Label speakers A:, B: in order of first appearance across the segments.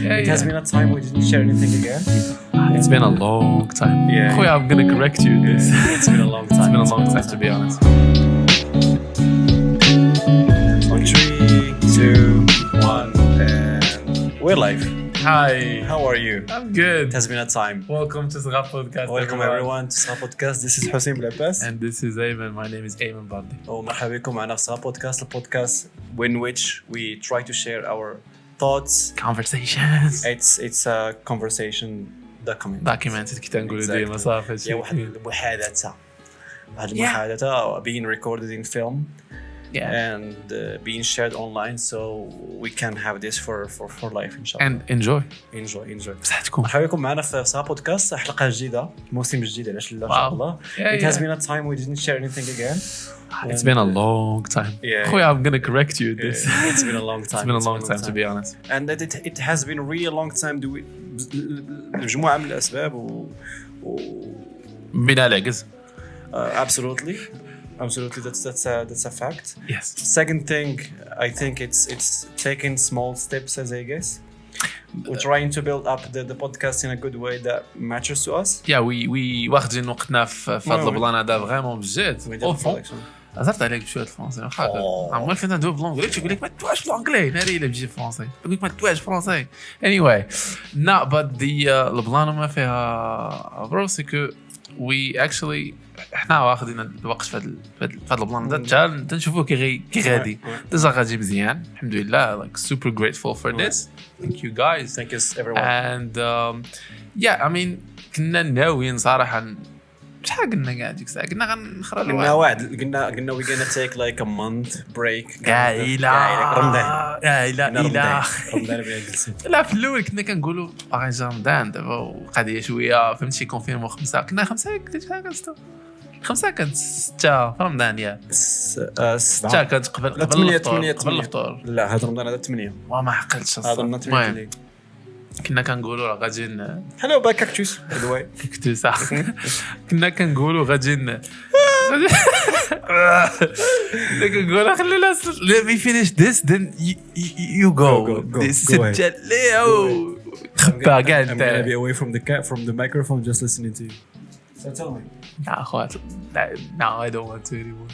A: It has been a time we didn't share anything again.
B: It's been a long time.
A: Yeah.
B: Khoya, I'm gonna correct you in this.
A: It's been a long time.
B: It's been a long time, to be honest.
A: On 3, 2, 1, and we're live.
B: Hi.
A: How are you?
B: I'm good.
A: It has been a time.
B: Welcome to SGHA PODCAST.
A: Welcome everyone to SGHA PODCAST. This is Ussain Belabbes.
B: And this is Ayman. My name is Ayman Bardi.
A: ومرحبا بكم معنا في SGHA PODCAST, a podcast in which we try to share our thoughts.
B: Conversations.
A: It's a conversation
B: Documented كي تنقولوا ديما صافي.
A: يا واحد المحادثة. واحد المحادثة being recorded in film.
B: Yeah.
A: And being shared online, so we can have this for life inshallah.
B: And enjoy.
A: Enjoy.
B: بصح تكون.
A: مرحبا بكم معنا في SGHA بودكاست, حلقة جديدة, موسم جديد علاش لا ان شاء الله. It has been a time we didn't share anything again.
B: It's been a long time. Khoya, I'm gonna correct you in this.
A: It's been a long time.
B: It's been a long time, to be honest.
A: And it has been really a long time مجموعة من الأسباب
B: بنا العجز.
A: Absolutely, that's a fact.
B: Yes.
A: Second thing, I think it's taking small steps, as I guess. We're trying to build up the podcast in a good way that matters to us.
B: Yeah, we واخدين وقتنا في هذا البلان هذا فريمون بجد. هضرت عليك بشويه الفرنسي واخا عمري فين ندوي بالونجلي تقول لك ما تواش بالانجلي ناري الا بجي فرنسي تقول لك ما تواش فرنسي anyway no but the البلان ما فيها برو سي كو we actually احنا واخدين الوقت في هذا البلان ده تنشوفوه كي غادي ديجا غادي مزيان الحمد لله like super grateful for this. Thank you guys.
A: Thank you everyone.
B: And yeah, I mean كنا ناويين صراحه شحال قلنا كاع ديك الساعه قلنا غنخرج
A: قلنا واحد قلنا we're gonna take like a month break. رمضان
B: لا في الاول كنا كنقولوا باغي رمضان دابا وقضيه شويه فهمتي كونفيرمو 5 كنا 5 كانت 6 5 كانت 6 في رمضان يا 6 كانت قبل الفطور
A: لا هذا رمضان هذا 8
B: وما عقلتش
A: هذا رمضان 8
B: كنا كنقولوا راه غادي
A: هلو باك كاكتوس باي ذا واي
B: كاكتوس كنا كنقولوا غادي كنقولوا خلينا let me finish this then you go sit ليه خبا كاع انت.
A: I'm gonna be away from the microphone just listening to you. So tell me.
B: يا اخوات no I don't want to anymore.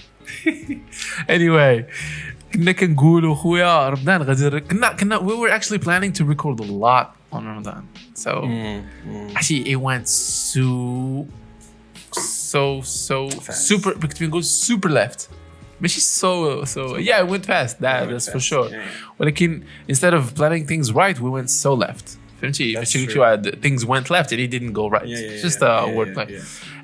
B: Anyway كنا كنقولوا خويا رمضان غادي كنا we were actually planning to record a lot on Ramadan. So actually it went so fast. Super between goes super left. ماشي so yeah it went fast that's for sure. ولكن instead of planning things right we went so left. فهمتي things went left and it didn't go right. It's just a wordplay.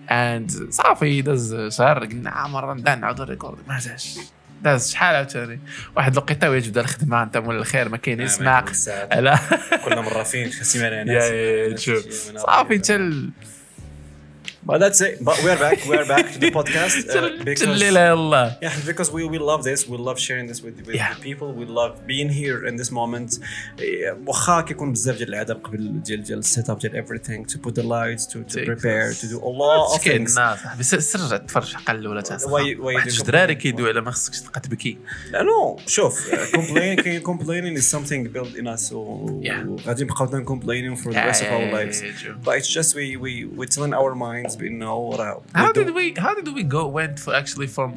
B: And صافي داز شهر قلنا مرة ندان نعاودو ريكورد ما جاش داز شحال عاوتاني واحد الوقيته ويجي بدا الخدمه انت مول الخير ما كاين يسمع لا
A: كل مره فين سيمانه ناس
B: يا شوف صافي تل
A: But that's it. But we're back to the podcast because we love this. We love sharing this with the people. We love being here in this moment. واخا كيكون بزاف ديال العذاب قبل ديال السيت اب ديال everything to put the lights to prepare to do a lot of things.
B: بس سرجع تفرج حق الاولى تاع واحد الدراري كيدوي على ما خصكش تبقى تبكي.
A: لا نو شوف complaining is something built in us وغادي نبقاو complaining for the rest of our lives. But it's just we telling our minds how did we went for actually from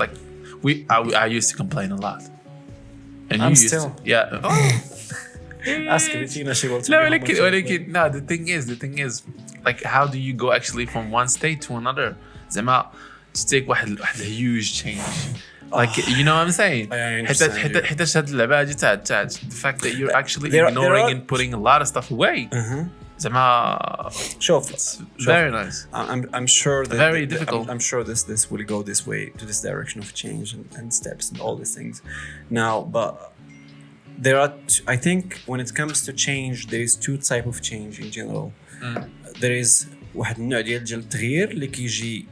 A: like I used to complain a lot and I'm
B: you
A: still ask Bettina she will
B: no the thing is like how do you go actually from one state to another زعما to take واحد huge change like you know what I'm saying حتى هاد اللعبه هادي تاع the fact that you're actually ignoring and putting a lot of stuff away زعما
A: شوف
B: very nice.
A: I'm sure that
B: very difficult.
A: I'm sure this will go this way to this direction of change and steps and all these things now, but there are I think when it comes to change there is two type of change in general. There is واحد النوع ديال التغيير اللي كيجي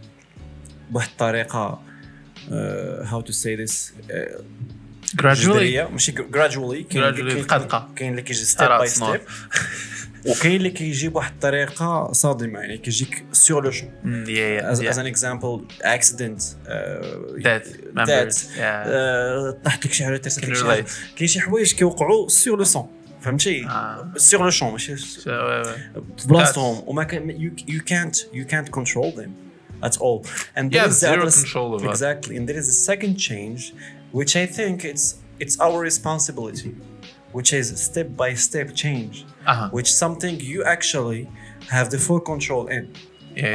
A: بواحد الطريقه how to say this
B: gradually
A: ماشي gradually كاين اللي كيجي step by step وكاين اللي كيجي بواحد الطريقه صادمه يعني كيجيك سور لو شون as an example accident
B: death
A: طاحت لك شي حاجه كاين شي حوايج كيوقعوا سور لو سون فهمتي sur le champ ماشي بلاصتهم وما كان you can't control them at all and there is
B: zero control of it.
A: exactly and there is a second change which I think it's our responsibility which is step by step change which something you actually have the full control in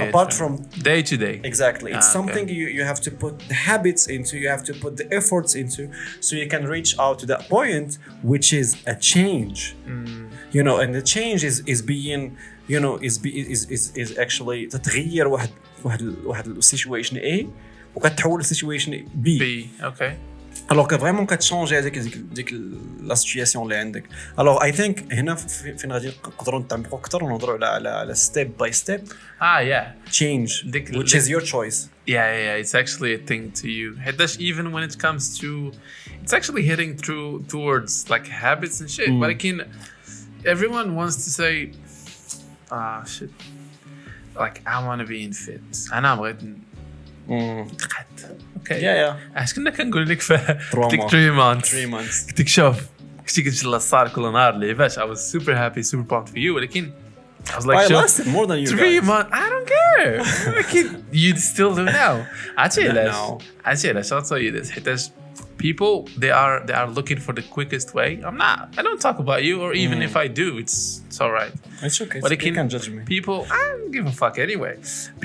A: apart from
B: day to day
A: exactly it's something you have to put the habits into you have to put the efforts into so you can reach out to that point which is a change you know and the change is being you know is actually تتغير واحد situation A وكتحول situation B
B: okay
A: alors que vraiment كتشونجي هذيك لا سيتوياسيون اللي عندك alors I think هنا فين غادي نقدروا نتعمقوا اكثر ونهضروا على step by step change which is your choice
B: yeah it's actually a thing to you even when it comes to it's actually hitting towards like habits and shit but again everyone wants to say shit like I want to be in fit انا بغيت اوكي علاش كنا كنقول لك ديك 3 months قلت لك شوف كنتي كتمشي للصال كل نهار لعباش I was super happy super pumped for you ولكن I was like
A: I lasted more than you
B: 3 months I don't care you still do now عرفتي علاش I'll tell you this حيتاش people they are looking for the quickest way I don't talk about you or even if I do it's all right
A: it's okay
B: but
A: you can't judge me
B: people I don't give a fuck anyway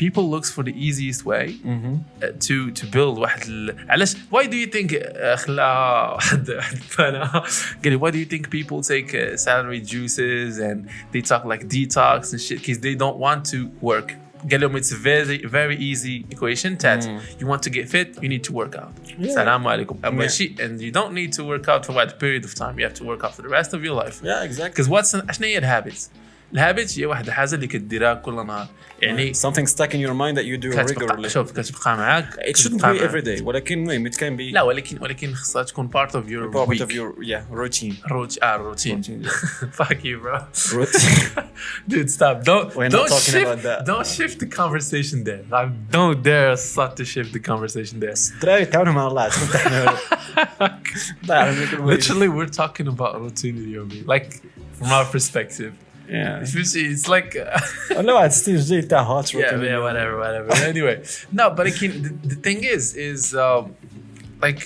B: people looks for the easiest way to build علاش why do you think why do you think people take celery juices and they talk like detox and shit because they don't want to work it's a very very easy equation that you want to get fit you need to work out Assalamu alaikum and you don't need to work out for what period of time you have to work out for the rest of your life
A: exactly
B: because شنو هي الهابيتس هي واحد الحاجه اللي كديرها كل نهار يعني
A: something stuck in your mind that you do regularly
B: شوف كتبقى معاك
A: it shouldn't be every day ولكن المهم it can be
B: لا ولكن خصها تكون part of your week.
A: of your routine
B: routine fuck you bro
A: routine
B: dude stop don't shift the conversation there don't dare start to shift the conversation there
A: دراري تعاونوا مع الله
B: literally we're talking about routine like from our perspective it's like
A: no it's still hot
B: whatever anyway no but the thing is like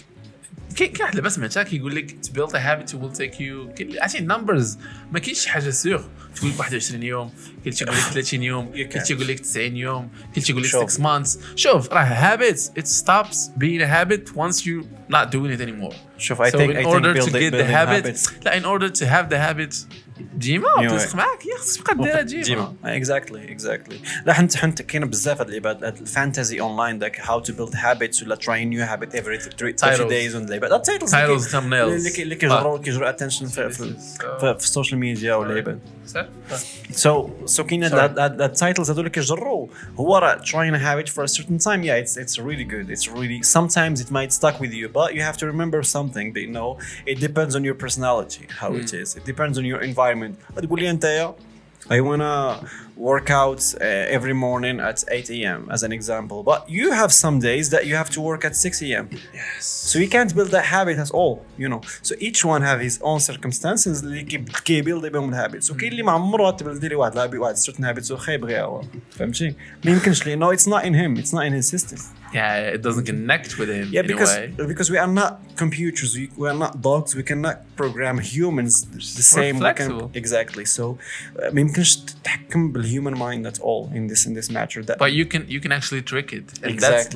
B: كاين واحد بس سمعتها كيقول لك to build a habit will take you عشان numbers ما كاينش شي حاجه سيغ تقول 21 يوم كاين تيقول لك 30 يوم كاين تيقول لك 90 يوم كاين تيقول لك 6 months شوف راه habits it stops being a habit once you not doing it anymore
A: شوف I think
B: in order to get the habit لا in order to have the habit ديما تسخ معاك خصك تبقى ديرها ديما
A: exactly لا حنت كاين بزاف هاد اللعبات الفانتازي اونلاين داك how to build habits ولا try a new habit every 30 days واللعبات
B: titles thumbnails
A: اللي كيجروا attention في السوشيال ميديا واللعبات so كاين هاد التايتلز هذول اللي كيجروا هو راه trying a habit for a certain time it's really good it's really sometimes it might stuck with you but you have to remember something that you know it depends on your personality how it is it depends on your environment تقول لي انت I wanna work out every morning at 8 a.m. as an example but you have some days that you have to work at 6 a.m.
B: yes
A: so you can't build that habit at all you know so each one have his own circumstances اللي كيبيلد بهم الهابيتس وكاين اللي ما عمره تبلد لي واحد certain habits وخا يبغيها هو فهمتي ما يمكنش لانه it's not in him it's not in his system
B: it doesn't connect with him
A: because we are not computers we are not dogs we cannot program humans the same exactly so ما يمكنش تتحكم بالhuman mind at all in this matter that
B: but you can actually trick it and
A: exactly.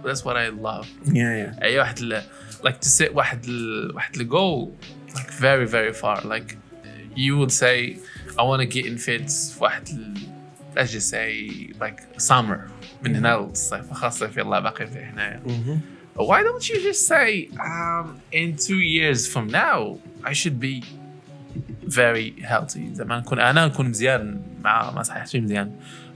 B: that's what I love
A: اي
B: واحد like to set واحد the goal like very very far like you would say I want to get in fit واحد let's just say like summer من هنا للصيف خاصة في الله باقي في هنايا why don't you just say in 2 years from now I should be very healthy زعما نكون مزيان مع صحتي مزيان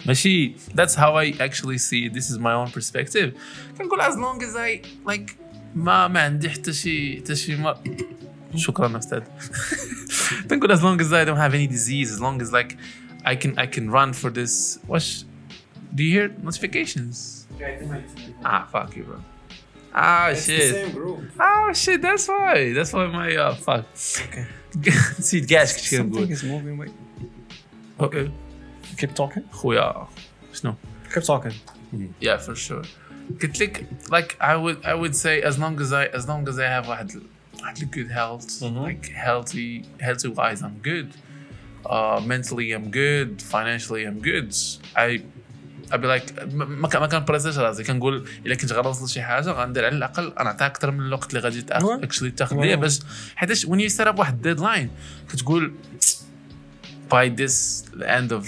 B: ماشي that's how I actually see it. This is my own perspective كنقول as long as I like ما عندي حتى شي ما شكرا استاذ كنقول as long as I don't have any disease as long as like I can run for this do you hear notifications fuck you bro
A: it's
B: shit
A: the same group
B: shit that's why my fuck
A: okay
B: نسيت كاع اش كنت
A: something
B: كنقول.
A: is moving. Wait,
B: اوكي
A: keep talking.
B: خويا شنو
A: Keep talking.
B: yeah for sure قلت لك like I would say as long as I have واحد good health like healthy wise I'm good, mentally I'm good, financially I'm good. I'd be like ما كان بريسيش راسي كنقول الا كنت غنوصل شي حاجه غندير على الاقل انا نعطيها اكثر من الوقت اللي غادي تاخذ ليا باش حيتاش when you set up واحد ديدلاين كتقول by this end of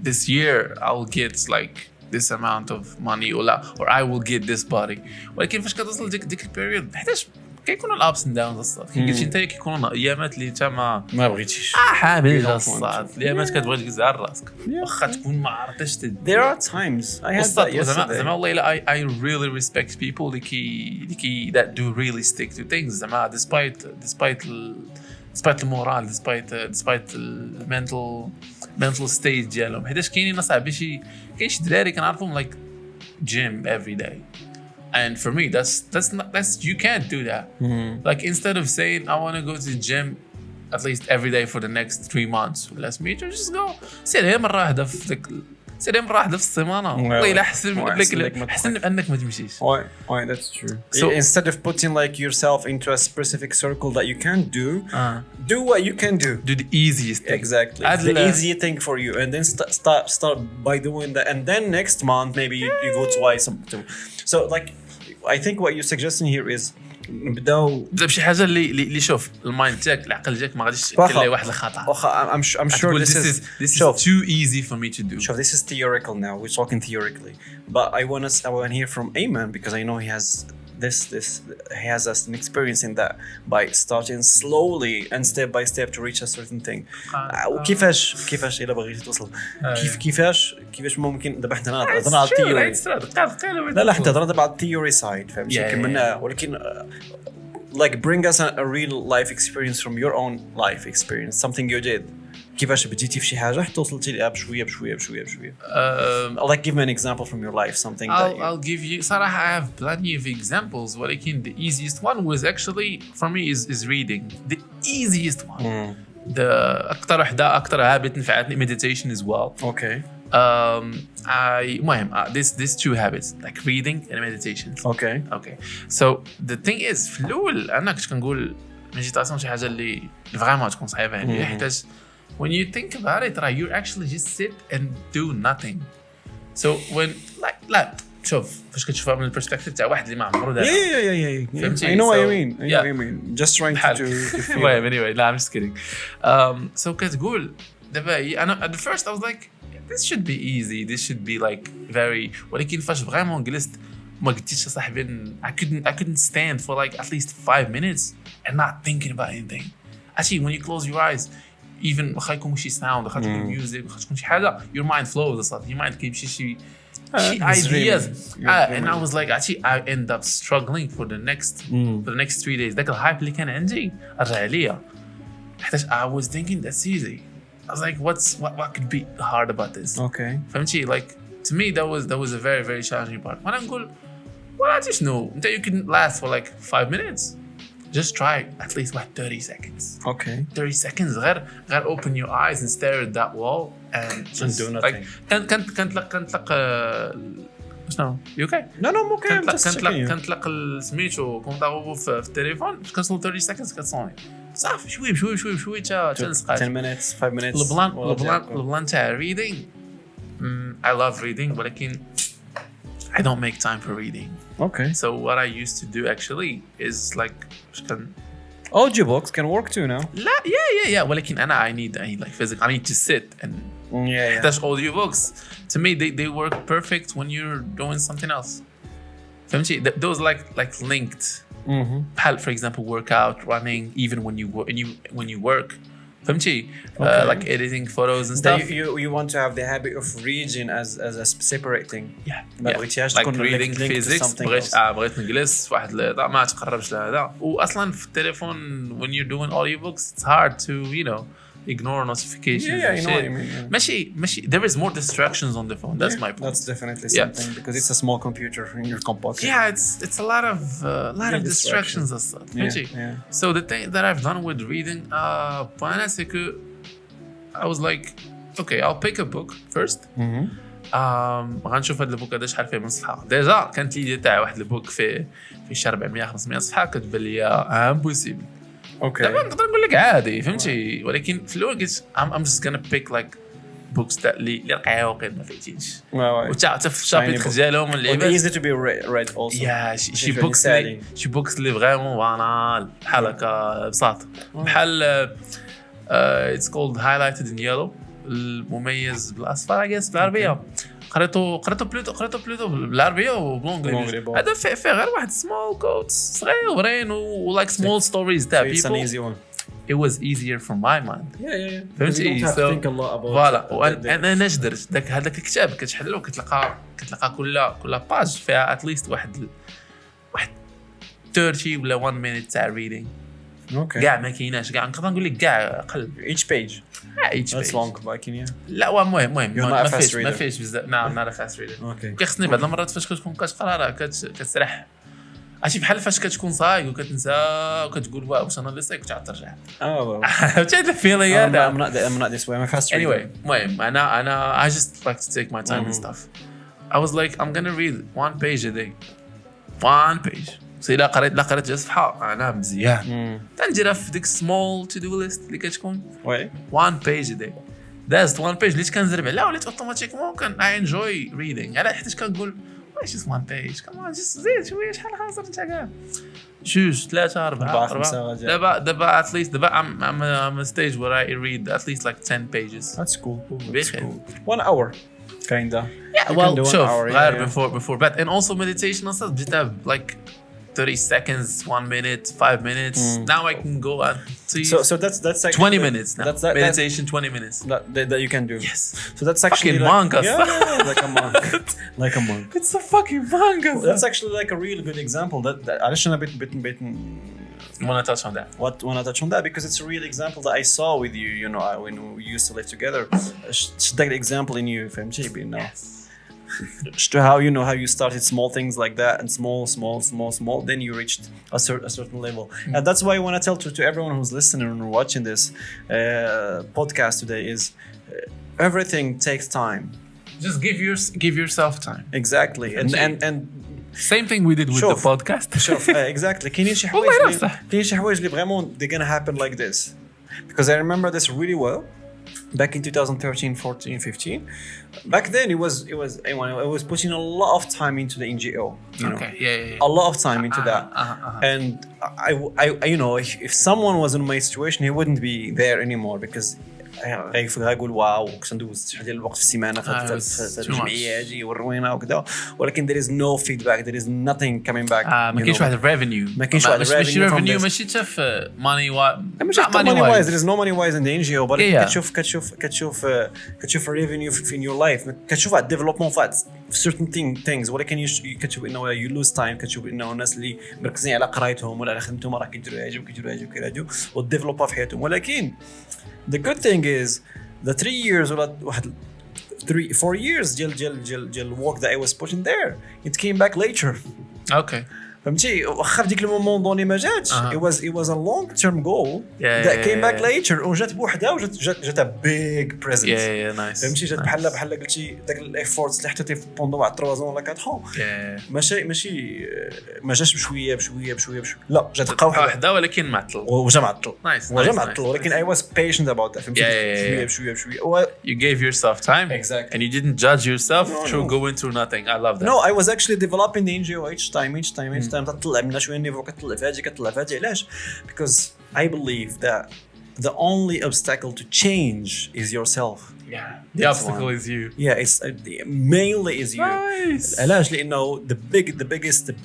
B: this year I'll get like this amount of money or I will get this body. ولكن فاش كتوصل ديك البيريود حيتاش كيكونوا الابس اند داونز الصاد كي قلتي انت كيكونوا ايامات اللي انت ما
A: بغيتيش
B: حامل الصاد الايامات كتبغي تجلس على راسك واخا تكون ما عرفتش
A: there are times I had that yesterday.
B: زعما والله I really respect people اللي كي that do really stick to things زعما despite المورال despite mental state ديالهم حيتاش كاينين اصاحبي شي دراري كنعرفهم like gym every day. And for me, that's you can't do that. Like instead of saying I want to go to the gym at least every day for the next 3 months, let's meet or just go. سير مرة واحدة في السيمانة. والله لا حسن بأنك ما تمشيش.
A: Why that's true. So instead of putting like yourself into a specific circle that you can't do what you can do.
B: Do the easiest thing.
A: Exactly. The easy thing for you, and then start by doing that, and then next month maybe you go twice. So like, I think what you're suggesting here is بداو
B: بشي حاجه اللي شوف المايند تاعك العقل ديالك ما غاديش تلاقي واحد الخطا.
A: I'm sure this is
B: too easy for me to do.
A: Sure, this is theoretical now. We're talking theoretically, but I want to hear from Ayman because I know he has he has an experience in that by starting slowly and step by step to reach a certain thing. كيفاش إلا بغيتي توصل كيفاش ممكن دابا حنا نهضروا على الثيوري لا حتى هضرنا على الثيوري سايد فهمتي كملنا ولكن like bring us a real life experience from your own life experience, something you did. كيفاش بديتي في شي حاجه حتى وصلتي لها بشويه like give me an example from your life, something
B: I'll give you صراحه I have plenty of examples ولكن the easiest one was actually for me is reading. The easiest one. The اكثر habit نفعتني meditation as well.
A: Okay.
B: These two habits like reading and meditation.
A: Okay.
B: So the thing is في الاول انا كنت كنقول ميديتاسيون شي حاجه اللي فريمون تكون صعيبه عليا حيت when you think about it right you actually just sit and do nothing. So when like شوف فاش كتشوفها من البرسبكتيف تاع واحد اللي ما عمرو دار
A: I know what you mean just trying to feel
B: well anyway no I'm just kidding. So كتقول دابا انا at first I was like this should be easy, this should be like very ولكن فاش فريمون جلست ما قلتيش صاحبي I couldn't stand for like at least 5 minutes and not thinking about anything. Actually when you close your eyes even واخا يكون شي ساوند واخا تكون ميوزك واخا تكون شي حاجه your mind flows اصلا your mind كيمشي شي ideas and I was like actually I end up struggling for the next 3 days. داك الهايب اللي كان عندي رجع ليا حيت I was thinking that's easy. I was like what could be hard about this.
A: Okay.
B: فهمتي like to me that was a very very challenging part. وانا نقول well I just know that you can last for like 5 minutes. Just try at least like 30 seconds.
A: Okay.
B: 30 seconds غير open your eyes and stare at that wall and just
A: do nothing.
B: Like كنت لك شنو you okay?
A: No I'm okay. I'm just checking.
B: كنت لك سميتو كونطاغو في التليفون كنوصل 30 seconds كتصوني صافي شوي تنسقط
A: 10 minutes 5 minutes.
B: البلان تاع reading. I love reading ولكن I don't make time for reading.
A: Okay.
B: So what I used to do actually is like
A: audiobooks can work too now.
B: Yeah. ولكن أنا I need like physical. I need to sit and that's audiobooks. To me they work perfect when you're doing something else. فهمتي those like linked. بحال for example workout, running, even when you work. فهمتي like editing photos and stuff.
A: You want to have the habit of reading as a separate thing. ما بغيتيهاش
B: like
A: تكون
B: reading physics. بغيت نجلس واحد ما تقربش لهذا. واصلا في التليفون when you're doing audiobooks it's hard to ignore notifications.
A: Yeah, I know what you mean.
B: ماشي there is more distractions on the phone. That's my point.
A: That's definitely something because it's a small computer in your pocket.
B: Yeah, it's a lot of distractions and stuff. So the thing that I've done with reading c'est que I was like, okay, I'll pick a book first. غنشوف هذا البوك هذا شحال فيه من صفحه. ديجا كانت لي تاع واحد البوك فيه شي 400 500 صفحه كتبان لي امبوسيبل.
A: اوكي
B: دابا نقدر نقول لك عادي فهمتي ولكن في الاول قلت I'm just gonna pick like books تاع اللي رقيقين ما فايتينش وتا في الشابيتر ديالهم اللعيبات
A: easy to be read also.
B: شي بوكس اللي فريمون بانال بحال هكا بساط بحال it's called highlighted in yellow المميز بالاصفر I guess بالعربيه قريته بلوتو بالعربيه وبالانجليزي هذا فيه غير واحد small quotes صغيرين و like small stories تاع
A: It's an
B: people.
A: easy one.
B: It was easier from my mind.
A: Yeah.
B: فهمتي
A: You don't have to think a lot about
B: فوالا وانا اش درت هذاك الكتاب كتحلو كتلقى كل باج فيها at least واحد 30 ولا 1 minute تاع reading.
A: اوكي
B: كاع ما كايناش كاع نقدر نقول لك كاع اقل
A: each page. That's long باكين يا
B: لا هو المهم ما
A: fast
B: فيش بزاف not a fast reader.
A: اوكي
B: كيخصني بعض المرات فاش كتكون كتقرا راه كتسرح عرفتي بحال فاش كتكون صايق وكتنسى وكتقول واش انا اللي صايق وتعاود ترجع عرفتي هذا الفيلينغ هذا.
A: I'm not this way. I'm a fast reader.
B: Anyway المهم انا I just like to take my time and stuff. I was like I'm gonna read 1 page a day. 1 page. لا قريت جوج صفحه انا مزيان تنديرها في ديك small to do list اللي كتكون 1 page a day. That's 1 page اللي كنزرب عليها وليت اوتوماتيكمون كان I enjoy reading على حيت كنقول واش is 1 page come on just زيد شويه شحال خاصر انت كاع 2 3 4 دابا at least دابا I'm a stage where I read at least like 10 pages.
A: That's cool. 1 hour kinda.
B: Yeah, well شوف غير before bed and also meditation also بديتها like 30 seconds, 1 minute, 5 minutes. Now I can go and see.
A: So that's actually
B: 20 minutes now. That's meditation, 20 minutes.
A: That you can do.
B: Yes.
A: So that's actually
B: fucking manga.
A: Yeah, like a monk. Like a monk.
B: It's a fucking manga.
A: That's actually like a really good example. That علاش أنا بيت
B: wanna touch on that.
A: Wanna touch on that because it's a real example that I saw with you. You know, when we used to live together. That example in you, فهمتي you know. To how you started small things like that and small then you reached a certain level. And that's why I want to tell to everyone who's listening and watching this podcast today is everything takes time.
B: Just give yourself time.
A: Exactly. And
B: same thing we did with the podcast.
A: Exactly. كاين شي حوايج اللي vraiment they're gonna happen like this because I remember this really well. Back in 2013, 14, 15. Back then, it was putting a lot of time into the NGO. You know?
B: Okay, yeah.
A: A lot of time into that. And I you know, if someone was in my situation, he wouldn't be there anymore because غيقول واو كنت ندوز شحال ديال الوقت في السيمانه في الجمعيه هذه والروينه وكذا ولكن there is no feedback, there is nothing coming back.
B: ما كاينش واحد الريفينيو ماشي حتى في ماني
A: وايز there is no money wise in the NGO but كتشوف revenue in your life كتشوف واحد development في certain things ولكن كتشوف انه you lose time كتشوف انه الناس اللي مركزين على قرايتهم ولا على خدمتهم راه كيديروا هاجو وديفلوبا في حياتهم ولكن the good thing is the 3 years ولا واحد 4 years ديال work that I was putting there it came back later.
B: Okay.
A: فهمتي واخا في ديك المومون دوني ما جاتش it was a long term goal that came back later وجات بوحدها وجات a big present.
B: nice.
A: فهمتي جات بحال قلتي داك الافورتس اللي حطيتي في بوندو واحد 3 ولا 4 ماشي ما جاش بشويه لا جات دقه
B: واحده ولكن معطل
A: وجا معطل ولكن I was patient about that
B: فهمتي
A: بشويه
B: you gave yourself time
A: exactly
B: and you didn't judge yourself through going through nothing. I love that.
A: No, I was actually developing the NGO each time تطلع منها شويه النيفو كتطلع في هذه علاش because I believe that the only obstacle to change is yourself.
B: The obstacle is you.
A: It's mainly is you.
B: Nice.
A: علاش لانه the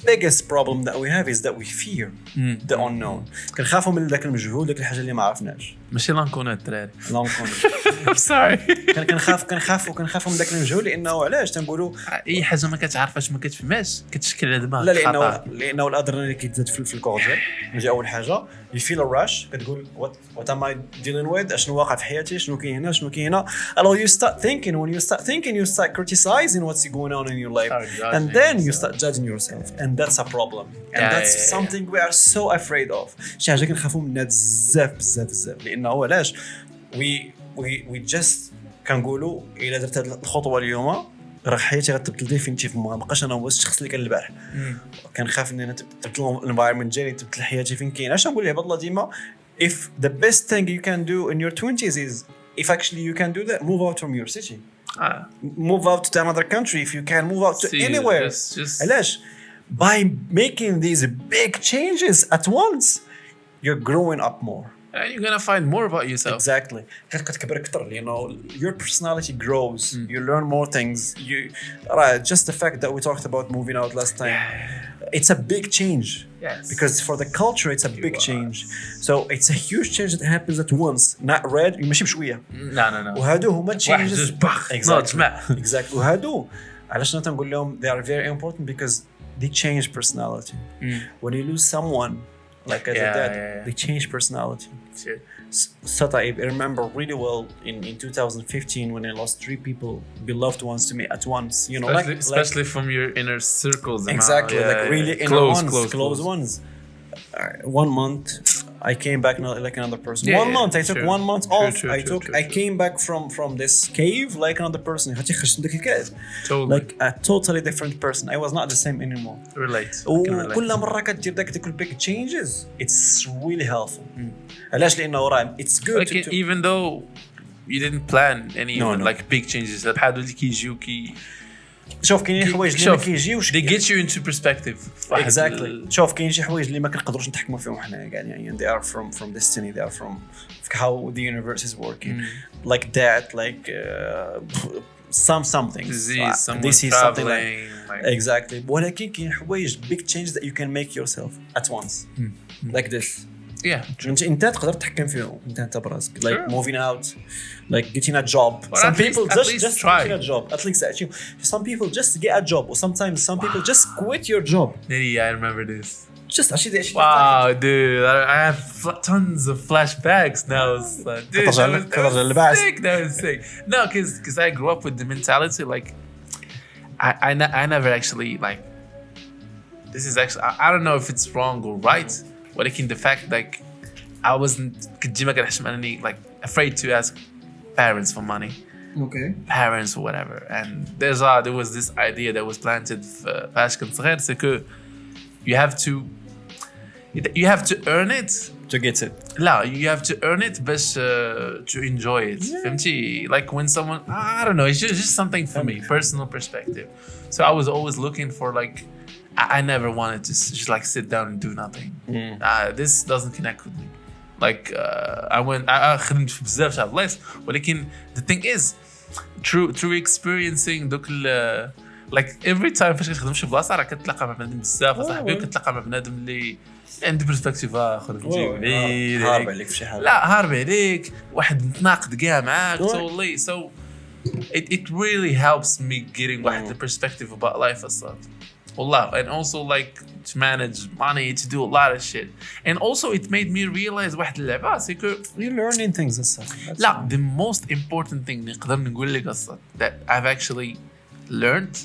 A: biggest problem that we have is that we fear the unknown. كنخافوا من ذاك المجهول داك الحاجه اللي ما عرفناش
B: ماشي لانكونا الدراري
A: لونكون
B: سوري
A: كنخاف من داك الجو لانه علاش تنقولوا
B: اي حاجه ما كتعرفش ما كتفهمش كتشكل على دماغك
A: لا لانه الادرينالين كيتزاد في الكور ديالك نجي اول حاجه يفيل الراش كتقول وات ام اي ديلين ويز اشنو واقع في حياتي شنو كاين هنا alors you start thinking when you start thinking you start criticizing what's going on in your life and then you start judging yourself and that's a problem and that's something we are so afraid of شي حاجه كنخافوا منها بزاف لانه علاش we just كنقولوا الا درت هذه الخطوه اليوم راه حياتي غتبدل ديفينيتيف ما بقاش انا هو الشخص اللي كان البارح كنخاف ان انا تبدل الانفايرمنت ديالي تبدل حياتي فين كاين اش نقول لعباد الله ديما if the best thing you can do in your 20s is if actually you can do that move out from your city move out to another country if you can move out to anywhere علاش by making these big changes at once you're growing up more
B: and you're gonna find more about yourself
A: exactly كتكبر اكثر you know your personality grows you learn more things you just the fact that we talked about moving out last time it's a big change because for the culture it's a big change so it's a huge change that happens at once not red ماشي بشويه
B: no
A: وهادو هما changes
B: exactly
A: وهادو علاش انا تنقول لهم they are very important because they change personality when you lose someone like as a dad they change personality Sata, I remember really well in 2015 when I lost 3 people beloved ones to me at once you know
B: especially from your inner circles
A: exactly like really close ones 1 month I came back like another person 1 month I took 1 month off I came back from this cave like another person like a totally different person I was not the same anymore وكل مرة كتدير داك big changes it's really helpful علاش لأنه راه it's good
B: like even though you didn't plan any like big changes بحال اللي كيجيو
A: شوف كاينين حوايج اللي ما كيجيوش
B: they get you into perspective
A: exactly شوف كاين شي حوايج اللي ما كنقدروش نتحكموا فيهم حنا يعني they are from destiny they are from how the universe is working like that like some things
B: they see something
A: like exactly ولكن كاين حوايج big changes that you can make yourself at once like this انت تقدر تتحكم فيهم انت براسك like moving out like getting a job some people just try getting a job at least some people just get a job or sometimes some people just quit your job
B: I remember this
A: just actually
B: wow dude I have tons of flashbacks now dude that was sick no because I grew up with the mentality like I never actually like this is actually I don't know if it's wrong or right ولكن the fact like I wasn't ديما كنحشم انني like afraid to ask parents for money parents or whatever and there was this idea that was planted فاش كنت صغير c'est que you have to earn it
A: to get it
B: لا you have to earn it بس to enjoy it فهمتي like when someone I don't know it's just something for me personal perspective so I was always looking for like I never wanted to just like sit down and do nothing. This doesn't connect with me. Like I خدمت في بزاف تاع بلايص ولكن the thing is through experiencing دوك like every time فاش كتخدم شي بلاصه راه كتلاقى مع بنادم بزاف صاحبي وكتلاقى مع بنادم اللي عنده برسبكتيف اخر فهمتي بعيد
A: هارب عليك في شي حاجه
B: لا هارب عليك واحد متناقض كاع معاك totally so it really helps me getting واحد the perspective about life اصلا والله and also like to manage money to do a lot of shit and also it made me realize واحد اللعبة c'est que
A: you're learning things اصلا
B: لا the most important thing نقدر نقول لك اصلا that I've actually learned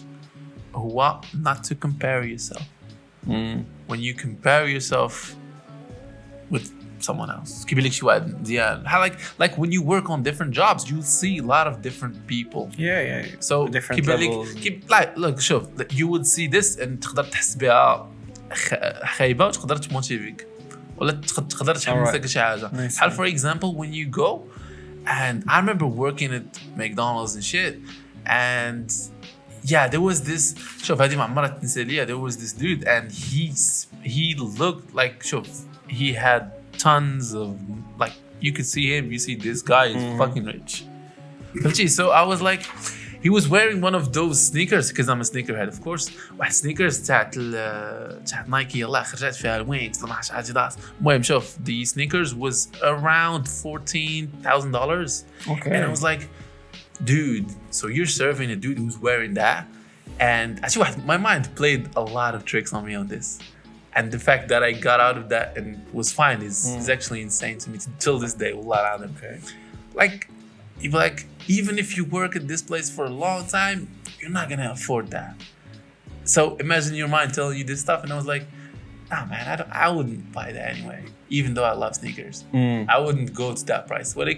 B: هو not to compare yourself when you compare yourself with someone else كيبان لك شي واحد مزيان like when you work on different jobs you'll see a lot of different people
A: yeah
B: so
A: different levels
B: like look شوف you would see this and تقدر تحس بها خايبه وتقدر تموتيفيك ولا تقدر تحمسك شي حاجه بحال for example when you go and I remember working at McDonald's and shit and yeah there was this شوف هذه ما عمرها تنسى ليا there was this dude and he looked like شوف he had tons of like you could see him you see this guy is fucking rich so I was like he was wearing one of those sneakers because I'm a sneakerhead of course. واحد sneakers تاعت نايكي يلا خرجت فيها الوين 12 اديداس. المهم شوف the sneakers was around $14,000.
A: Okay.
B: And I was like, dude, so you're serving a dude who's wearing that? And actually my mind played a lot of tricks on me on this. And the fact that I got out of that and was fine is actually insane to me till this day.
A: Okay.
B: Like, you'd be like, even if you work at this place for a long time, you're not gonna afford that. So imagine your mind telling you this stuff, and I was like, nah, man, I wouldn't buy that anyway. Even though I love sneakers, I wouldn't go to that price. But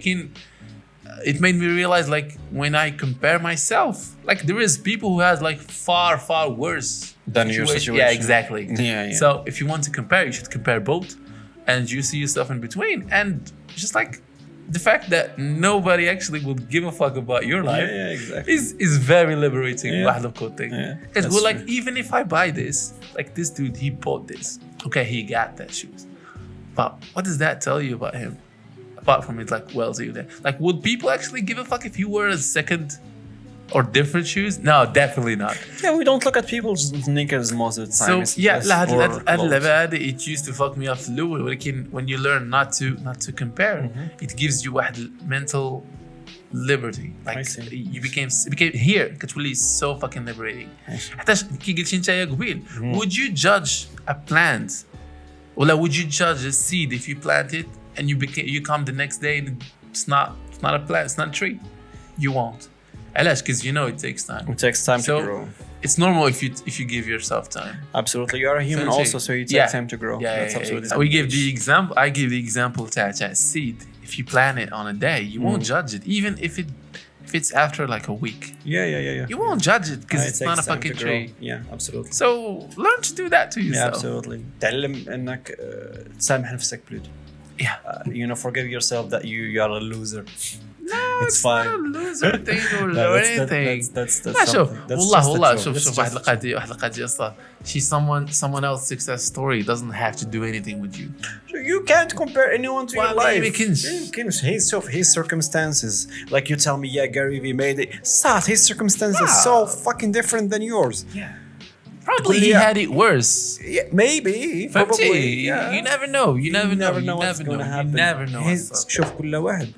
B: it made me realize, like, when I compare myself, like, there is people who has like far worse
A: than your situation.
B: Yeah, exactly.
A: Yeah.
B: So if you want to compare, you should compare both, and you see yourself in between, and just like the fact that nobody actually will give a fuck about your life
A: exactly.
B: is very liberating. Because we're like,
A: true.
B: even if I buy this, like this dude, he bought this. Okay, he got that shoes. But what does that tell you about him? Apart from it, like, well, like, would people actually give a fuck if you wear a second or different shoes? No, definitely not.
A: Yeah, we don't look at people's sneakers most of the time.
B: So yeah, it used to fuck me up lower. When you learn not to compare, it gives you a mental liberty. Like you became here. كتولي so fucking liberating. حتى كي قلتي انت يا قبيل, would you judge a plant, or would you judge a seed if you plant it and you come the next day and it's not a plant, it's not a tree? You won't. Because you know it takes time.
A: It takes time to grow.
B: It's normal if you give yourself time.
A: Absolutely, you are a human also, so you take time to grow. That's absolutely.
B: We give the example. I give the example to seed. If you plant it on a day, you won't judge it, even if it's after like a week.
A: Yeah.
B: You won't judge it because it's not a fucking tree.
A: Yeah, absolutely.
B: So learn to do that to yourself.
A: Yeah, absolutely. تعلم انك تسامح نفسك بلود.
B: Yeah.
A: Forgive yourself that you are a loser.
B: No,
A: it's fine.
B: not a loser thing or anything.
A: That's
B: شوف والله
A: شوف
B: واحد لقاتي اصلا she's someone else's success story doesn't have to do anything with you.
A: You can't compare anyone to your life. His circumstances, like you tell me, Gary Vee made it. His circumstances so fucking different than yours.
B: Yeah. Probably he had it worse.
A: Yeah, maybe. Probably. Yeah.
B: You never know. You never know
A: what's going to happen.
B: You never know.
A: شوف كل واحد.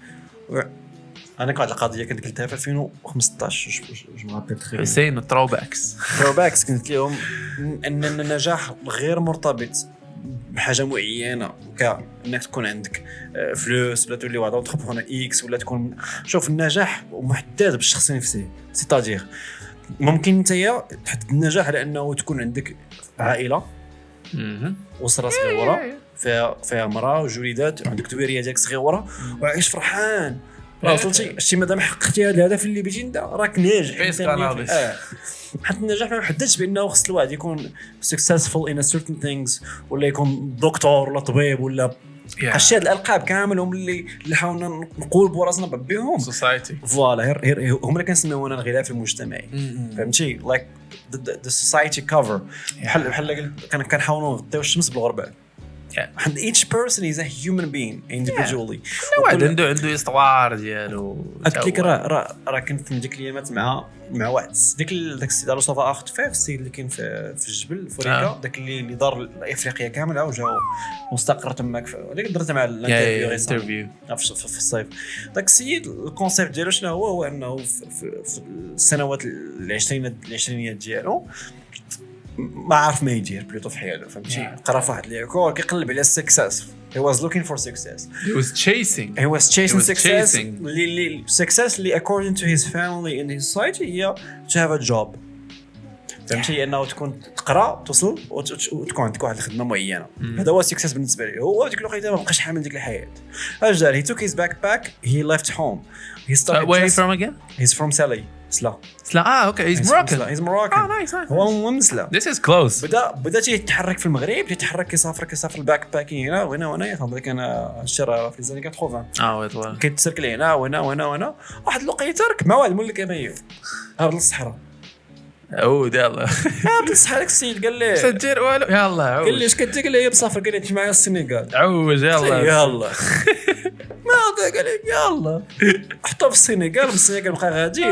A: انا كنت القضيه كنت قلتها في 2015 جو مابيل تخيل
B: حسين التروباكس
A: قلت لهم ان النجاح غير مرتبط بحاجه معينه كانك تكون عندك فلوس ولا تولي واحد اونتربرونور اكس ولا تكون شوف النجاح محدد بالشخص نفسه سيتادير ممكن انت تحدد النجاح على انه تكون عندك عائله واسره صغيره فيها مراه وجوليدات وعندك دويريه ديالك صغيره وعايش فرحان وصلتي شتي مادام حققتي هذا الهدف اللي بغيتي انت راك ناجح حتى النجاح ما محددش بانه خص الواحد يكون successful in a certain things ولا يكون دكتور ولا طبيب ولا هاد الالقاب كاملهم اللي حاولنا نقول براسنا بهم
B: society
A: فوالا هم اللي كنسميوهم الغلاف المجتمعي فهمتي like the society cover بحال كنحاولوا نغطيو الشمس بالغربال. And each person is a human being individually.
B: عنده استوار ديالو.
A: قلت لك راه كنت في ديك الايامات مع واحد داك السيد على صفا اخت فيه السيد اللي كاين في الجبل فوريكا داك اللي دار افريقيا كامله وجا واستقر تماك اللي درت مع الانترفيو في الصيف. داك السيد الكونسيبت ديالو شنو هو انه في السنوات العشرينيات ديالو ما عارف ما يدير بلوتو في حياته فهمتي قرا في واحد ليكول كيقلب على السكسس. He was looking for success.
B: He was chasing
A: success. Success according to his family and his society هي to have a job. فهمتي انه تكون تقرا توصل وتكون عندك واحد الخدمه معينه. هذا هو السكسس بالنسبه لي. هو ديك الوقيته ما بقاش حامل ديك الحياه. اش دار؟ He took his backpack. He left home. He started.
B: Where are you from again?
A: He's from Sali. Sla.
B: Okay. He's Moroccan.
A: He's Moroccan.
B: Oh, nice.
A: هو من سلا.
B: This is close.
A: بدأ يتحرك في المغرب يسافر الباك باكينج هنا يخدم كان الشارع في زاني 80. كيتسركل هنا وهنا واحد الوقيته رك مع واحد مولك امايو هرب للصحراء.
B: يلا
A: هرب للصحراء السيد قال لي
B: سجل والو يلا
A: قال لي اش كنتي قال لي مسافر قال لي انت معايا السنغال
B: عوج يلا
A: ما قال لي يلا حطها في السنغال بقى غادي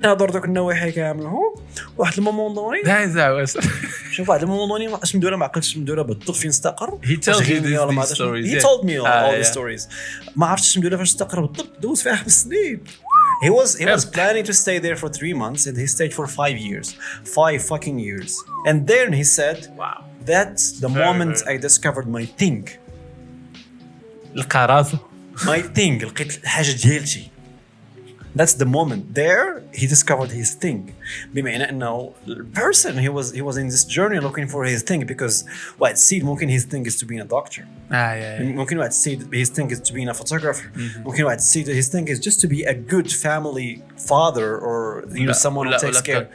A: نهضر دوك النواحي كاملهم. واحد المومون دوني شوف واحد المومون دوني اش مدوره ما عقلتش مدوره بالضبط فين استقر.
B: He told
A: me all the stories. ما عرفتش مدوره فاش استقر بالضبط. دوز فيها 5 سنين. He was planning to stay there for 3 months and he stayed for 5 years. 5 fucking years. And then he said,
B: wow,
A: that's the moment I discovered my thing.
B: القرازة.
A: My thing. لقيت الحاجة ديالتي. That's the moment. There he discovered his thing. بمعنى انه the person he was in this journey looking for his thing because واحد السيد ممكن his thing is to be a doctor. ممكن واحد السيد his thing is to be a photographer. ممكن واحد السيد his thing is just to be a good family father or someone who takes care.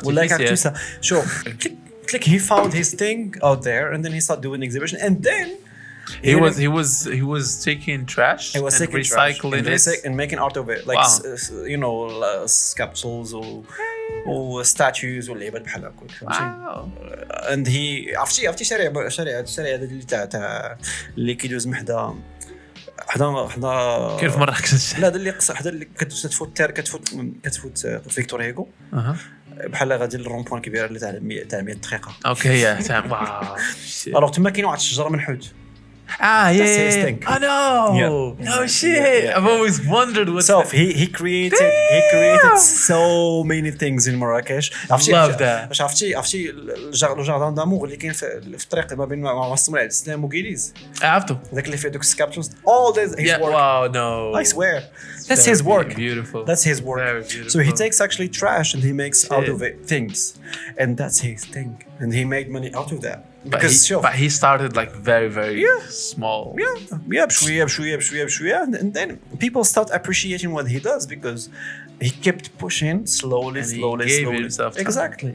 A: ولا كاكتوسا. شوف like he found his thing out there and then he started doing exhibition and then
B: he was taking trash and recycling it
A: and making art of it like sculptures or statues or لعبات بحال هكا. and he عرفتي شارع اللي تاع اللي كيدوز محدا
B: كيف مرة كنت
A: لا هذا اللي قص حدا اللي كتفوت فيكتور هيغو بحال غادي للرون بوين كبيره اللي تاع 100 دقيقه.
B: اوكي تاع واو
A: الوغ تما كاين واحد الشجره منحوت.
B: Yeah. I know. No shit. I've always wondered what.
A: So he created so many things in Marrakesh.
B: I love that.
A: باش عرفتي الجاردان دامور اللي كاين في الطريق ما بين معتصم الاسلام وكيليز.
B: عرفتو.
A: ذاك اللي فيه دوك السكابتشرز. All this his work.
B: Wow, no.
A: I swear. That's his work.
B: Beautiful.
A: That's his work.
B: Very beautiful.
A: So he takes actually trash and he makes out of it things. And that's his thing. And he made money out of that.
B: But he started like very small.
A: بشوية. And then people start appreciating what he does because he kept pushing slowly. Exactly.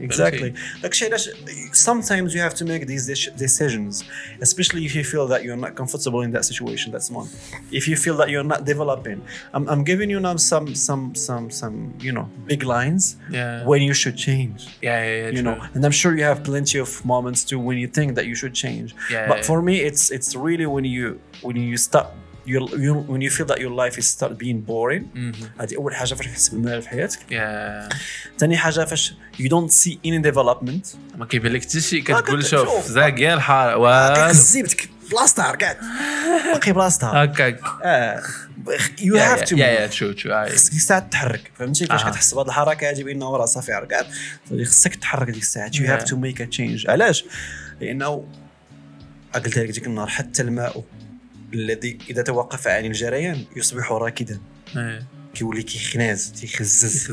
A: Like sometimes you have to make these decisions, especially if you feel that you're not comfortable in that situation. That's one. If you feel that you're not developing, I'm giving you now some big lines when you should change. You know, and I'm sure you have plenty of moments too when you think that you should change. But for me, it's really when you start. When you feel that your life is start being boring. هذه أول حاجة فاش تحس بالملل في حياتك. ثاني حاجة فاش you don't see any development.
B: ما كيبان لك حتى شيء كتقول شوف زاكيا الحال
A: كتزيبتك بلاصتها ركعت باقي بلاصتها
B: هكاك.
A: You have to.
B: true.
A: خصك الساعة تتحرك فهمتي فاش كتحس بهذه الحركة هذه بأنه راه صافي ركعت خصك تتحرك ديك الساعة. You have to make a change. علاش؟ لأنه قلت لك ديك النهار حتى الماء الذي إذا توقف عن الجريان يصبح راكدا. كيولي كيخناز تيخزز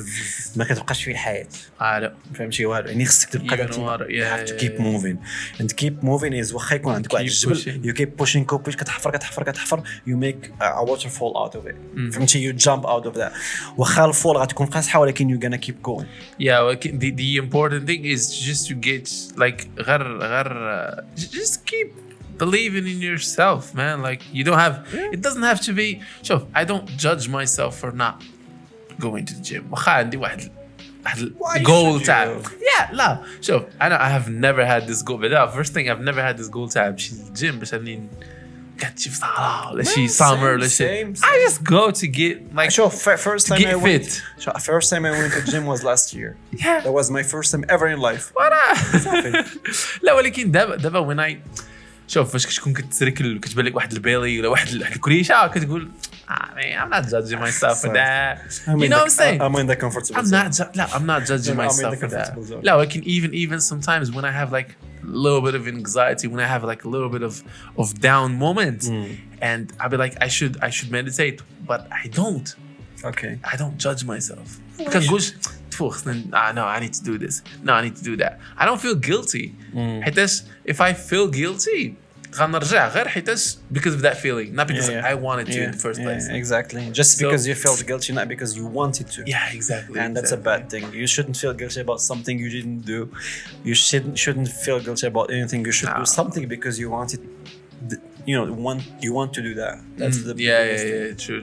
A: ما كتبقاش فيه الحياة.
B: لا
A: فهمتي والو يعني خصك تبقى you have to keep moving and keep moving is واخا يكون عندك واحد الجبل you keep pushing كتحفر you make a waterfall out of it. فهمتي you jump out of that واخا الفول غتكون قاصحة ولكن you gonna keep going.
B: The important thing is just to get like غير just keep believing in yourself, man. Like you don't have it doesn't have to be شوف I don't judge myself for not going to the gym. واخا عندي واحد goal تاع لا شوف I have never had this goal. but first thing I've never had this goal تاع نمشي للجيم باش اني قاعد شي في صحراء ولا شي summer ولا شي. I just go to get like
A: first time I went to the gym was last year. That was my first time ever in life.
B: لا ولكن دابا when I شوف فاش كتكون كتركل وكتبان لك واحد البيلي ولا واحد الكريشه كتقول I'm not judging myself for that. You know what I'm saying?
A: I'm in the comfortable zone.
B: I'm not judging myself for that. لا ولكن even sometimes when I have like a little bit of anxiety, when I have like a little bit of down moments and I'll be like I should meditate but I don't.
A: Okay.
B: I don't judge myself. كنقولش no I need to do this. No I need to do that. I don't feel guilty. حيتاش if I feel guilty غنرجع غير حيتاش because of that feeling not because I wanted to in the first place.
A: Exactly. Just because you felt guilty not because you wanted to.
B: Exactly.
A: And that's a bad thing. You shouldn't feel guilty about something you didn't do. You shouldn't feel guilty about anything. You should do something because you wanted you want to do that. That's the
B: true.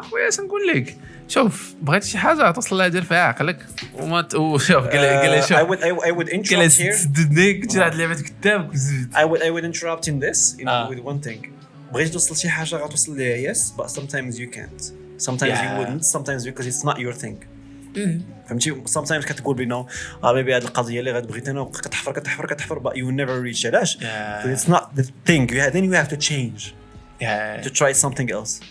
B: خويا نقول لك شوف بغيت شي حاجه توصل لها دير فيها عقلك وما شوف قال لي شوف
A: I would interrupt here.
B: تدنيك تجي هاد اللعبه قدامك وزيد.
A: I would interrupt in this with one thing. بغيتي توصل شي حاجه غتوصل ليها yes but sometimes you can't sometimes you wouldn't sometimes because it's not your thing فهمتي sometimes كتقول بينه بيبي هذه القضيه اللي غتبغيت انا كتحفر but you will never reach علاش because it's not the thing then you have to change to try something else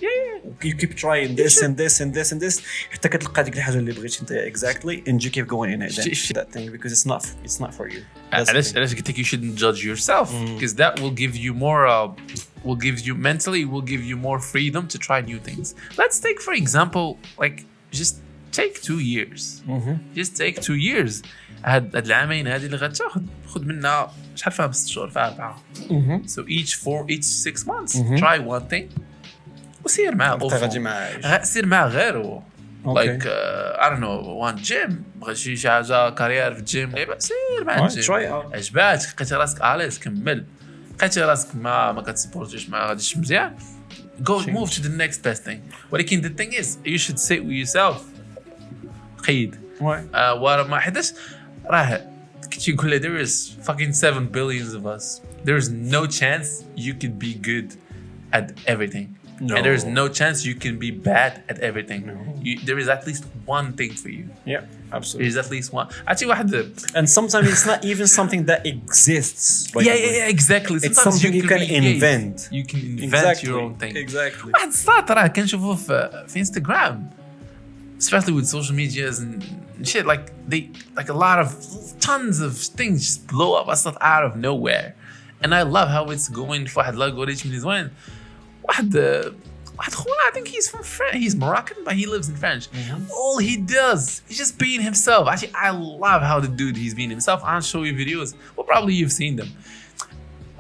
A: you keep trying this and this and this and this حتى كتلقى ديك الحاجه اللي بغيتي انت exactly and you keep going in it that thing because it's not for you
B: علاش قلت لك you shouldn't judge yourself because that will give you more will give you mentally will give you more freedom to try new things. Let's take for example like just take 2 years just take 2 years هاد العامين هذه اللي غتاخذ خذ منها شحال فيها 6 شهور فيها 4 so each 6 months try one thing وسير معاه سير معاه غيره like I don't know one gym بغيت شي حاجه كارير في الجيم سير مع الجيم عجباتك لقيتي راسك اليز كمل لقيتي راسك ما كتسبورتيش ما غاديش مزيان go move to the next best thing ولكن the thing is you should sit with yourself قيد ورا ما حداش راه كنتي نقول there is fucking 7 billions of us there is no chance you could be good at everything No. And there is no chance you can be bad at everything. No. There is at least one thing for you.
A: Yeah, absolutely.
B: There is at least one. Actually,
A: and sometimes it's not even something that exists.
B: Yeah, exactly.
A: Sometimes it's something you can invent.
B: You can invent your own thing.
A: Exactly.
B: واحد الساعة راه كنشوفوه في Instagram, especially with social medias and shit. Like a lot of tons of things just blow up out of nowhere, and I love how it's going. في واحد algorithm اللي زوين. واحد خونا I think he's from France. He's Moroccan but he lives in France. All he does is just being himself. Actually, I love how the dude he's being himself. I'll show you videos. Well, probably you've seen them.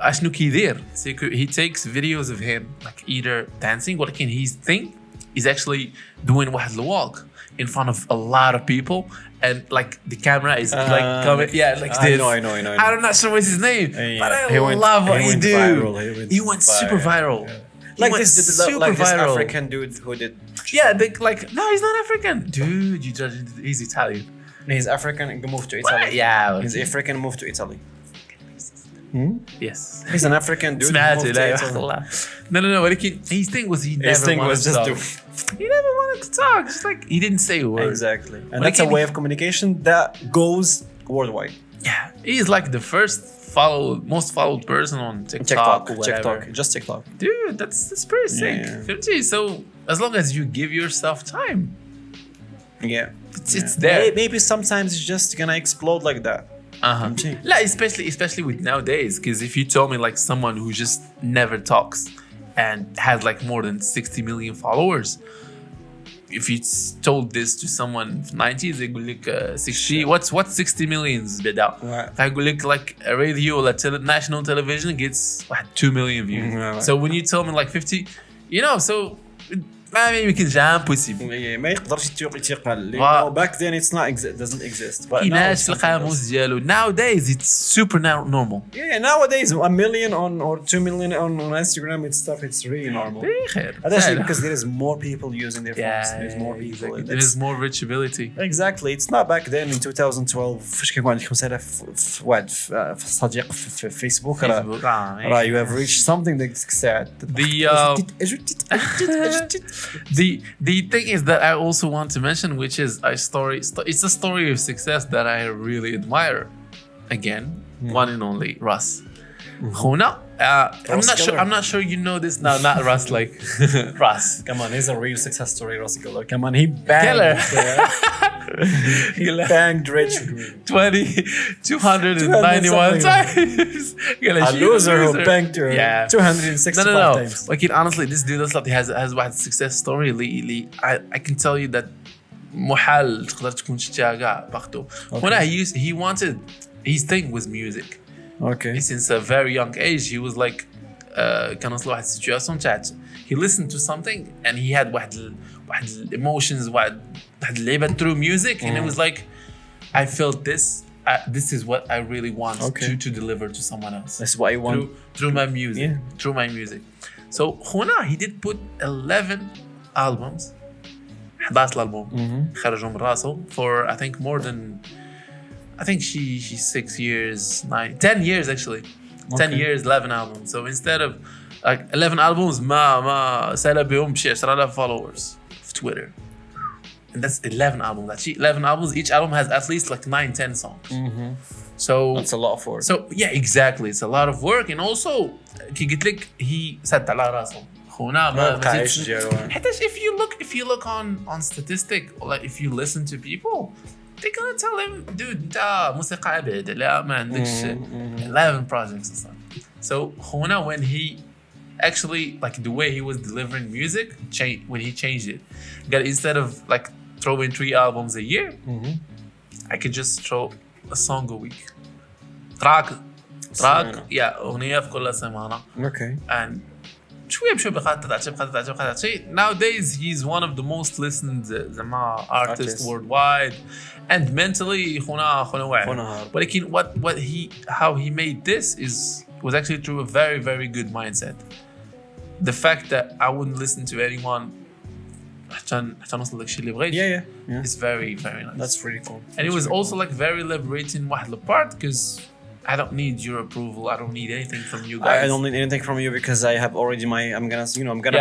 B: أشنو كيدير he takes videos of him like either dancing ولكن his thing is actually doing واحد walk in front of a lot of people and like the camera is like coming like this.
A: I know.
B: I'm not sure what's his name but I love what he do. He went super viral.
A: Like this African dude who did
B: no he's not African dude you judge he's Italian
A: he's African and moved to Italy he's African and moved to Italy
B: yes
A: he's an African dude who moved to Italy
B: no ولكن his thing was he never wanted to talk just like he didn't say a word
A: exactly and that's a way of communication that goes worldwide
B: he's like the most followed person on TikTok
A: just TikTok
B: dude that's pretty sick so as long as you give yourself time it's there
A: maybe sometimes it's just gonna explode like that
B: especially with nowadays because if you told me like someone who just never talks and has like more than 60 million followers if you told this to someone in the 90s they would like 60 what's 60 millions بدا فيقول لك like a radio or national television gets 2 million views so when you tell me like 50 you know so ما يمكن جام possible
A: ما يقدرش يتقال back then it's not doesn't exist but
B: كايناش في القاموس ديالو nowadays it's super normal
A: nowadays 1 million or 2 million on Instagram it's really normal especially because there is more people using their phones there's more people
B: there is more reachability
A: exactly it's not back then in 2012 فاش كيكون عندك 5000 واحد صديق في فيسبوك راه you have reached something that's sad
B: The thing is that I also want to mention, which is it's a story of success that I really admire. Again, one and only Russ. Khuna, I'm not sure you know this now. Not Russ, like Russ.
A: Come on, he's a real success story, Russ Killer. Come on, he banged. He banged Rich
B: 291 times.
A: A loser who banged her 265 times.
B: Like honestly, this dude has one success story. I can tell you that محال تقدر تكون شتيها كاع باخدو. He wanted his thing was music.
A: Okay.
B: Since a very young age, he was like, كان وصل واحد situation تاعت he listened to something and he had واحد emotions واحد اللعبة through music and it was like I felt this is what I really want to deliver to someone else.
A: That's what I want
B: through my music. Through my music. So Khuna, he did put 11 albums 11 album خرجوا من راسه for I think more than I think she's 6 years 10 years actually 10 years 11 albums so instead of like 11 albums ما سال بهم بشي 10,000 followers في Twitter. And that's 11 albums. Actually, 11 albums. Each album has at least like 9-10 songs.
A: Mm-hmm.
B: So
A: that's a lot of work.
B: So yeah, exactly. It's a lot of work, and also كي قلت لك he سد على راسه. خونا ما حتى if you look on statistic, like if you listen to people, they're gonna tell him, dude, انت موسيقى عبيد لا ما عندكش 11 projects and stuff. So خونا when he actually like the way he was delivering music when he changed it, got instead of like throwing 3 albums a year, I could just throw a song a week. track yeah أغنية في كل سمانة.
A: Okay.
B: And شوية بشوية بقطع nowadays he's one of the most listened artists worldwide, and mentally خونا واعي. ولكن how he made this was actually through a very very good mindset. The fact that I wouldn't listen to anyone عشان نوصل للشيء اللي بغيت is very very nice.
A: That's pretty cool.
B: And it was also like very liberating واحد البارت, because I don't need your approval. I don't need anything from you guys.
A: I don't need anything from you because I have already I'm gonna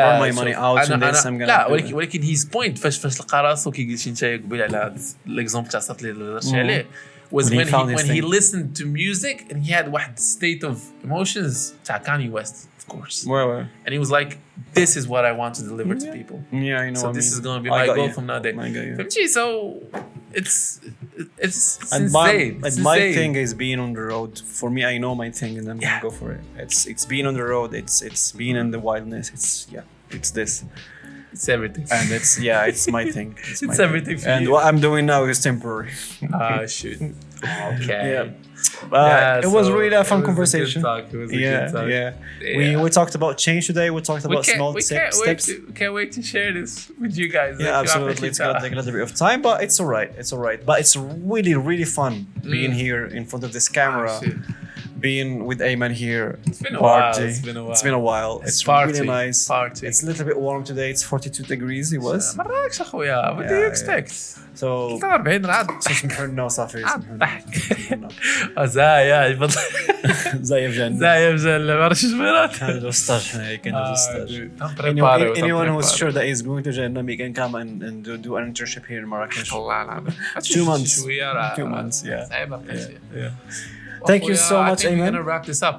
A: burn my money out in this. I'm gonna.
B: لا ولكن his point فاش لقى راسه كي قلت شي قبيل على l'exemple تاع صات لي رشي عليه was when he listened to music and he had واحد state of emotions تاع Kanye West, of course.
A: Well.
B: And he was like, this is what I want to deliver to people.
A: Yeah, I know.
B: So this is going to be my goal from now on. So it's insane.
A: My thing is being on the road. For me, I know my thing, and I'm gonna go for it. It's being on the road. It's being in the wildness. It's this.
B: It's everything.
A: And it's my thing.
B: It's everything for
A: and
B: you.
A: What I'm doing now is temporary.
B: Shoot. Okay.
A: Yeah. It was really a fun conversation.
B: It was a good talk.
A: Yeah. We talked about change today. We talked about small steps.
B: We can't wait to share this with you guys.
A: Yeah, absolutely. It's gonna take a little bit of time, but it's alright. But it's really, really fun being here in front of this camera. Being with Ayman here.
B: It's been a while.
A: It's really nice. It's a little bit warm today. It's 42 degrees. It was.
B: مراكش اخويا. What do you expect?
A: So
B: 43 عاد
A: سمحنا صافي زايف جن
B: ما عرفتش شبيرات
A: هذا ستاج حنا كندوزو ستاج. Anyone who is sure that is going to Jannah, we can come and do an internship here in Marrakesh.
B: الله العظيم
A: 2 months. 2 months, yeah. Thank you so much,
B: Ayman. We're
A: Ayman.
B: gonna wrap this up,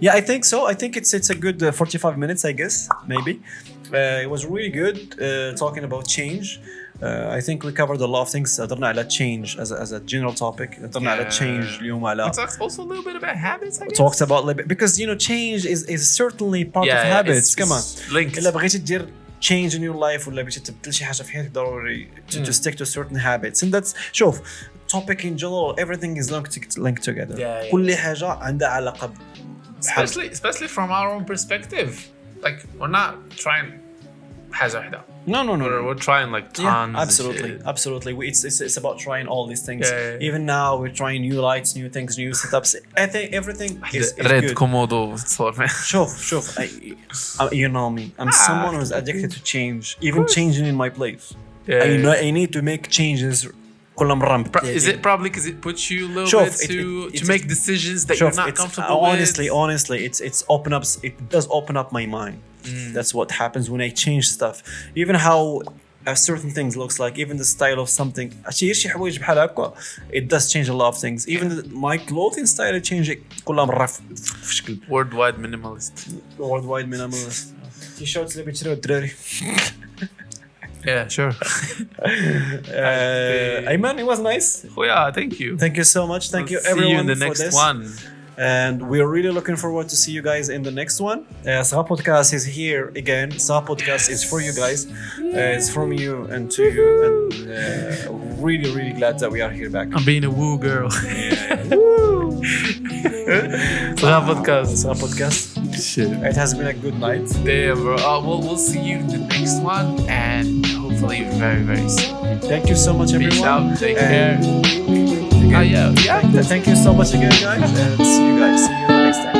A: Yeah, I think so. I think it's a good 45 minutes, I guess, maybe. It was really good talking about change. I think we covered a lot of things. قدرنا على change as a general topic. قدرنا على change اليوم على.
B: We talked also a little bit about habits, I guess.
A: Talked about because change is certainly part of habits. Come on. إلا بغيتي دير change in your life ولا بغيتي تبدل شي حاجة في حياتك ضروري to stick to certain habits. And that's شوف topic in general, everything is linked together. كل حاجة عندها علاقة.
B: Especially from our own perspective. Like we're not trying حاجة واحدة.
A: No.
B: We're trying like tons.
A: Absolutely. It's about trying all these things. Even now, we're trying new lights, new things, new setups. I think everything is
B: red
A: good.
B: Komodo.
A: شوف. You know me. I'm someone who's addicted to change. Even changing in my place. I need to make changes.
B: Is it probably because it puts you a little bit to make decisions that you're not comfortable with?
A: Honestly, it does open up my mind. That's what happens when I change stuff. Even how certain things looks like, even the style of something. It does change a lot of things. Even my clothing style change كلها مرة في شكل.
B: Worldwide minimalist.
A: T-shirts اللي بيشتروا الدراري.
B: Yeah, sure.
A: Ayman, it was nice.
B: Oh yeah, thank you.
A: Thank you so much. Thank you everyone
B: see you in the next one.
A: And we're really looking forward to see you guys in the next one. SGHA Podcast is here again. SGHA Podcast is for you guys. It's from you and to you. And really, really glad that we are here back.
B: I'm being a woo girl.
A: Woo!
B: SGHA Podcast.
A: SGHA Podcast.
B: Shit.
A: It has been a good night.
B: Damn, bro. We'll see you in the next one. And hopefully very, very soon.
A: Thank you so much, everyone.
B: Peace out. Take care.
A: Thank you so much again, guys. And see you guys. See you next time.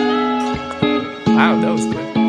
B: Wow, that was good.